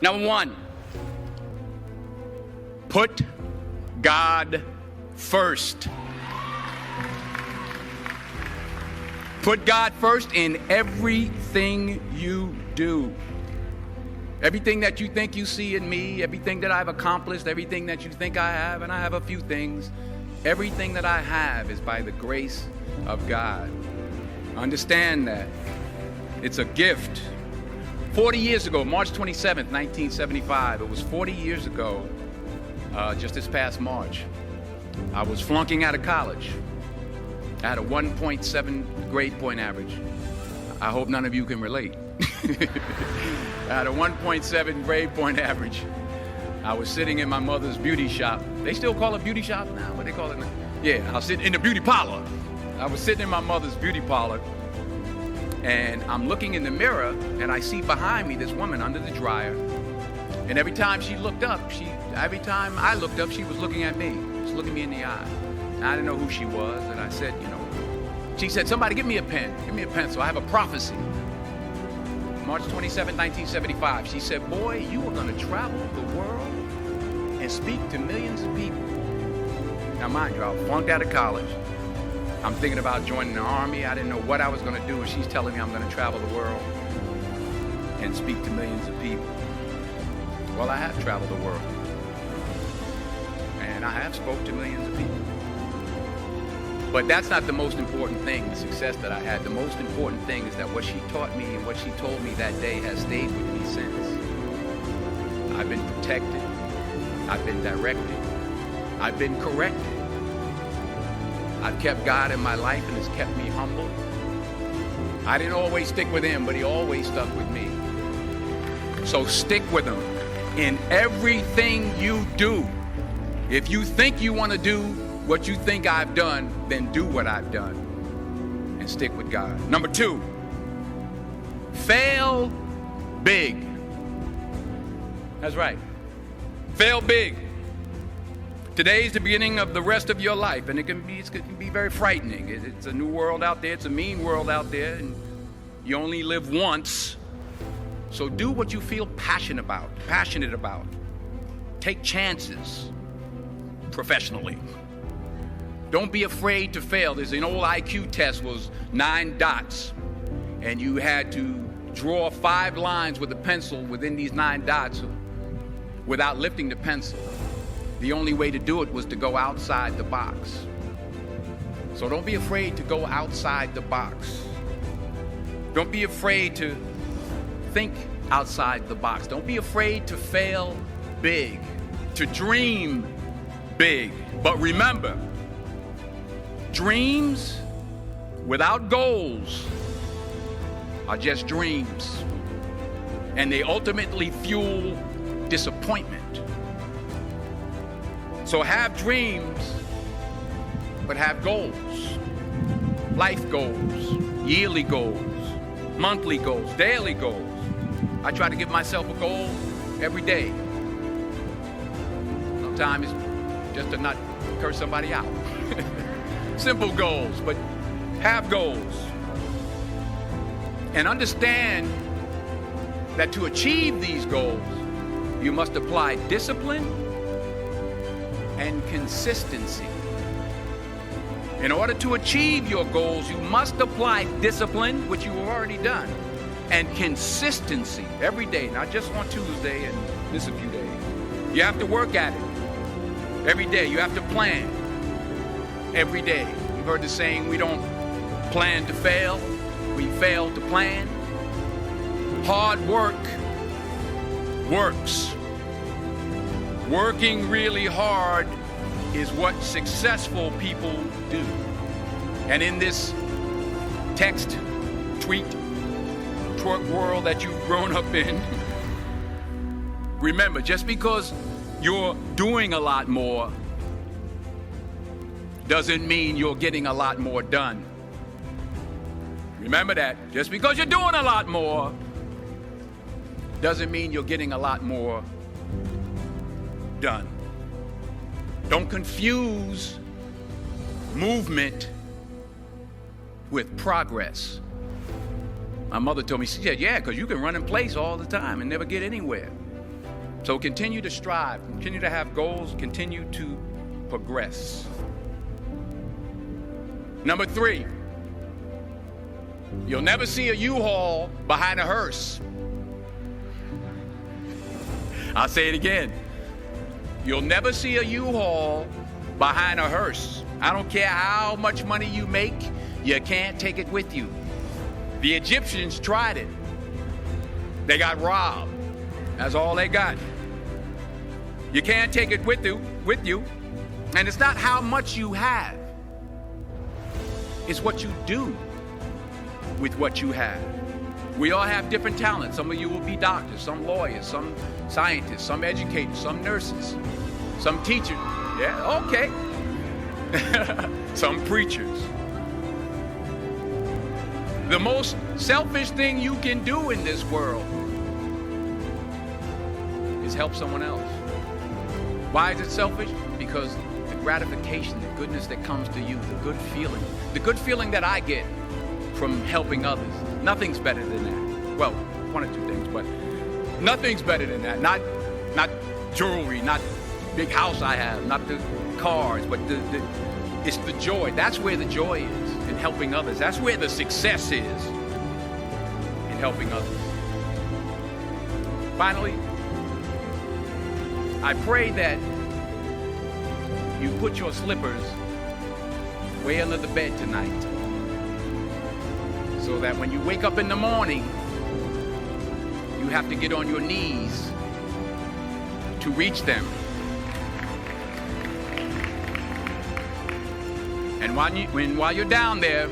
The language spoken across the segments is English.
Number one, put God first. Put God first in everything you do. Everything that you think you see in me, everything that I've accomplished, everything that you think I have, and I have a few things, everything that I have is by the grace of God. Understand that. It's a gift. 40 years ago, March 27th, 1975, it was 40 years ago, just this past March, I was flunking out of college. I had a 1.7 grade point average. I hope none of you can relate. I had a 1.7 grade point average. I was sitting in my mother's beauty shop. They still call it beauty shop now? What do they call it now? Yeah, I was sitting in the beauty parlor. I was sitting in my mother's beauty parlor, and I'm looking in the mirror, and I see behind me this woman under the dryer. And every time she looked up, every time I looked up, she was looking at me. Just looking me in the eye. And I didn't know who she was, and I said, she said, somebody give me a pen, give me a pencil. I have a prophecy. March 27, 1975, she said, boy, you are going to travel the world and speak to millions of people. Now, mind you, I was flunked out of college. I'm thinking about joining the Army. I didn't know what I was going to do, and she's telling me I'm going to travel the world and speak to millions of people. Well, I have traveled the world, and I have spoke to millions of people. But that's not the most important thing, the success that I had. The most important thing is that what she taught me and what she told me that day has stayed with me since. I've been protected. I've been directed. I've been corrected. I've kept God in my life, and it's kept me humble. I didn't always stick with him, but he always stuck with me. So stick with him in everything you do. If you think you want to do what you think I've done, then do what I've done and stick with God. Number two, fail big. That's right. Fail big. Today's the beginning of the rest of your life, and it can be very frightening. It's a new world out there. It's a mean world out there, and you only live once. So do what you feel passionate about. Take chances professionally. Don't be afraid to fail. There's an old IQ test, was 9 dots, and you had to draw 5 lines with a pencil within these 9 dots without lifting the pencil. The only way to do it was to go outside the box. So don't be afraid to go outside the box. Don't be afraid to think outside the box. Don't be afraid to fail big, to dream big. But remember, dreams without goals are just dreams, and they ultimately fuel disappointment. So have dreams, but have goals. Life goals, yearly goals, monthly goals, daily goals. I try to give myself a goal every day. Sometimes it's just to not curse somebody out. Simple goals, but have goals. And understand that to achieve these goals, you must apply discipline and consistency. In order to achieve your goals, you must apply discipline, which you have already done, and consistency every day, not just on Tuesday and miss a few days. You have to work at it every day. You have to plan every day. You've heard the saying, we don't plan to fail, we fail to plan. Hard work works. Working really hard is what successful people do. And in this text, tweet, twerk world that you've grown up in, remember, just because you're doing a lot more doesn't mean you're getting a lot more done. Remember that. Just because you're doing a lot more doesn't mean you're getting a lot more done. Don't confuse movement with progress. My mother told me, she said, yeah, because you can run in place all the time and never get anywhere. So continue to strive, continue to have goals, continue to progress. Number 3, you'll never see a U-Haul behind a hearse. I'll say it again. You'll never see a U-Haul behind a hearse. I don't care how much money you make, you can't take it with you. The Egyptians tried it. They got robbed. That's all they got. You can't take it with you. And it's not how much you have. It's what you do with what you have. We all have different talents. Some of you will be doctors, some lawyers, some scientists, some educators, some nurses, some teachers. Yeah, okay. Some preachers. The most selfish thing you can do in this world is help someone else. Why is it selfish? Because the gratification, the goodness that comes to you, the good feeling that I get from helping others, nothing's better than that. Well, one or two things, but nothing's better than that. Not jewelry, not the big house I have, not the cars, but it's the joy. That's where the joy is, in helping others. That's where the success is, in helping others. Finally, I pray that you put your slippers way under the bed tonight, so that when you wake up in the morning, you have to get on your knees to reach them. And while you're down there,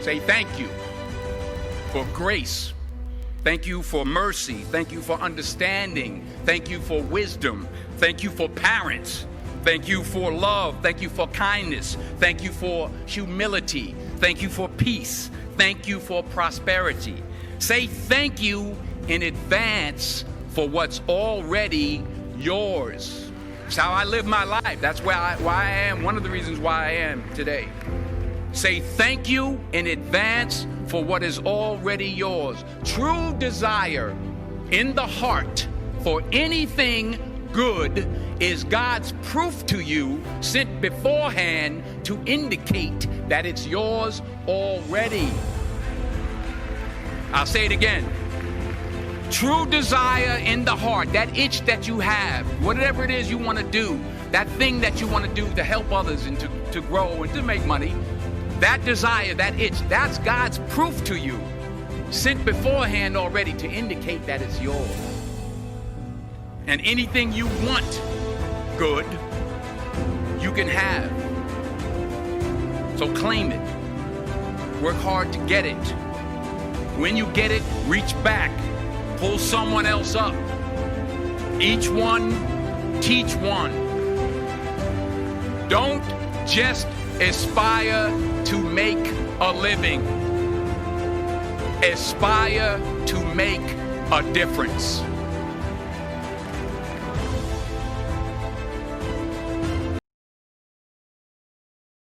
say thank you for grace. Thank you for mercy. Thank you for understanding. Thank you for wisdom. Thank you for parents. Thank you for love. Thank you for kindness. Thank you for humility. Thank you for peace. Thank you for prosperity. Say thank you in advance for what's already yours. It's how I live my life. That's why I am, one of the reasons why I am today. Say thank you in advance for what is already yours. True desire in the heart for anything good is God's proof to you, sent beforehand to indicate that it's yours already. I'll say it again. True desire in the heart, that itch that you have, whatever it is you want to do, that thing that you want to do to help others and to grow and to make money, that desire, that itch, that's God's proof to you, sent beforehand already to indicate that it's yours. And anything you want good, you can have. So claim it. Work hard to get it. When you get it, reach back. Pull someone else up. Each one, teach one. Don't just aspire to make a living. Aspire to make a difference.